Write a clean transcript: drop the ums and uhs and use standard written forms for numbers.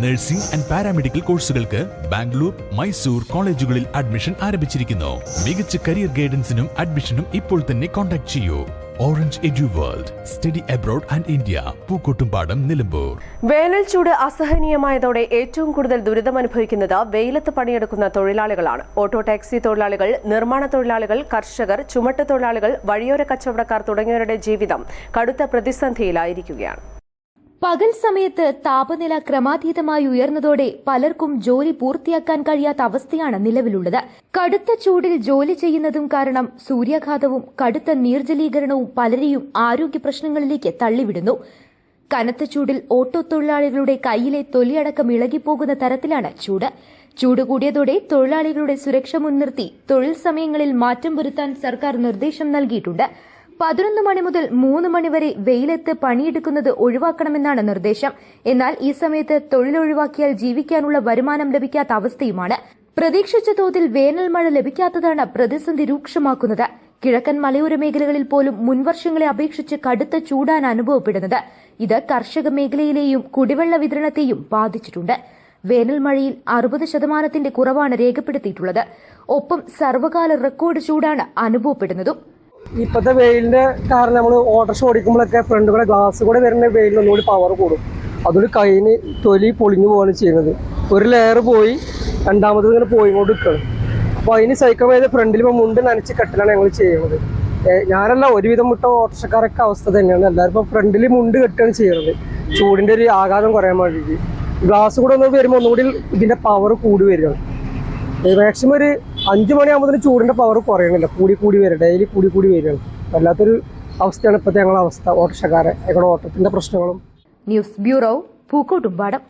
Nursing and paramedical കോഴ്സുകൾക്ക് ബാംഗ്ലൂർ, മൈസൂർ കോളേജുകളിൽ admission ആരംഭിച്ചിരിക്കുന്നു. മികച്ച കരിയർ ഗൈഡൻസിനും അഡ്മിഷനും ഇപ്പോൾ തന്നെ കോൺടാക്ട് ചെയ്യൂ. Orange edu world, study abroad and India, Pookkottumpadam, Nilambur. വേനൽ ചൂട് അസഹനീയമായതോടെ ഏറ്റവും കൂടുതൽ ദുരിതമനുഭവിക്കുന്നത് വെയിലത്ത് പണിയെടുക്കുന്ന തൊഴിലാളികളാണ്. ഓട്ടോ ടാക്സി തൊഴിലാളികൾ, നിർമ്മാണ തൊഴിലാളികൾ, കർഷകർ, ചുമട്ട് തൊഴിലാളികൾ, വഴിയോര കച്ചവടക്കാർ തുടങ്ങിയവരുടെ ജീവിതം കടുത്ത പ്രതിസന്ധിയിലായിരിക്കുകയാണ്. പകൽ സമയത്ത് താപനില ക്രമാതീതമായി ഉയർന്നതോടെ പലർക്കും ജോലി പൂർത്തിയാക്കാൻ കഴിയാത്ത അവസ്ഥയാണ് നിലവിലുള്ളത്. കടുത്ത ചൂടിൽ ജോലി ചെയ്യുന്നതും കാരണം സൂര്യാഘാതവും കടുത്ത നീർജലീകരണവും പലരെയും ആരോഗ്യ പ്രശ്നങ്ങളിലേക്ക് തള്ളിവിടുന്നു. കനത്ത ചൂടിൽ ഓട്ടോ തൊഴിലാളികളുടെ കൈയിലെ തൊലിയടക്കം ഇളകിപ്പോകുന്ന തരത്തിലാണ് ചൂട്. ചൂട് കൂടിയതോടെ തൊഴിലാളികളുടെ സുരക്ഷ മുൻനിർത്തി തൊഴിൽ സമയങ്ങളിൽ മാറ്റം വരുത്താൻ സർക്കാർ നിർദ്ദേശം നൽകിയിട്ടുണ്ട്. 11 മണി മുതൽ 3 മണി വരെ വെയിലത്ത് പണിയെടുക്കുന്നത് ഒഴിവാക്കണമെന്നാണ് നിർദ്ദേശം. എന്നാൽ ഈ സമയത്ത് തൊഴിലൊഴിവാക്കിയാൽ ജീവിക്കാനുള്ള വരുമാനം ലഭിക്കാത്ത അവസ്ഥയുമാണ്. പ്രതീക്ഷിച്ച തോതിൽ വേനൽ മഴ ലഭിക്കാത്തതാണ് പ്രതിസന്ധി രൂക്ഷമാക്കുന്നത്. കിഴക്കൻ മലയോര മേഖലകളിൽ പോലും മുൻവർഷങ്ങളെ അപേക്ഷിച്ച് കടുത്ത ചൂടാണ് അനുഭവപ്പെടുന്നത്. ഇത് കർഷക മേഖലയിലെയും കുടിവെള്ള വിതരണത്തെയും ബാധിച്ചിട്ടുണ്ട്. വേനൽ മഴയിൽ 60% കുറവാണ് രേഖപ്പെടുത്തിയിട്ടുള്ളത്. ഒപ്പം സർവകാല റെക്കോർഡ് ചൂടാണ് അനുഭവപ്പെടുന്നതും. ഇപ്പോഴത്തെ വെയിലിന്റെ കാരണം നമ്മൾ ഓട്ടോറിക്ഷ ഓടിക്കുമ്പോഴൊക്കെ ഫ്രണ്ട് കൂടെ ഗ്ലാസ് കൂടെ വരുന്ന വെയിലിൽ ഒന്നുകൂടി പവർ കൂടും. അതുകൊണ്ട് കൈന് തൊലി പൊളിഞ്ഞു പോവാണ് ചെയ്യുന്നത്. ഒരു ലെയർ പോയി രണ്ടാമത് ഇങ്ങനെ പോയിക്കൊണ്ട് നിൽക്കണം. അപ്പോൾ അതിന് സൈക്കിൾ ചെയ്ത് ഫ്രണ്ടിൽ ഇപ്പോൾ മുണ്ട് നനച്ച് കെട്ടലാണ് ഞങ്ങൾ ചെയ്യുന്നത്. ഞാനല്ല, ഒരുവിധം വിട്ട ഓട്ടോറിക്ഷക്കാരൊക്കെ അവസ്ഥ തന്നെയാണ്. എല്ലാവരും ഇപ്പോൾ ഫ്രണ്ടിൽ മുണ്ട് കെട്ടുകയാണ് ചെയ്യുന്നത്, ചൂടിൻ്റെ ഒരു ആഘാതം കുറയാൻ വേണ്ടിയിട്ട്. ഗ്ലാസ് കൂടെ ഒന്ന് വരുമ്പോൾ ഒന്നുകൂടി ഇതിൻ്റെ പവർ കൂടി വരികയാണ്. മാക്സിമം ഒരു 5 മണിയാകുമ്പോൾ ചൂടിന്റെ പവർ കുറയണില്ല, കൂടി വരിക, ഡെയിലി കൂടി വരികയാണ്. വല്ലാത്തൊരു അവസ്ഥയാണ് ഇപ്പോഴത്തെ ഞങ്ങളുടെ അവസ്ഥ. ഓട്ടോറിക്ഷക്കാരെ ഞങ്ങളുടെ ഓട്ടത്തിന്റെ പ്രശ്നങ്ങളും. News bureau, Pookkottumpadam.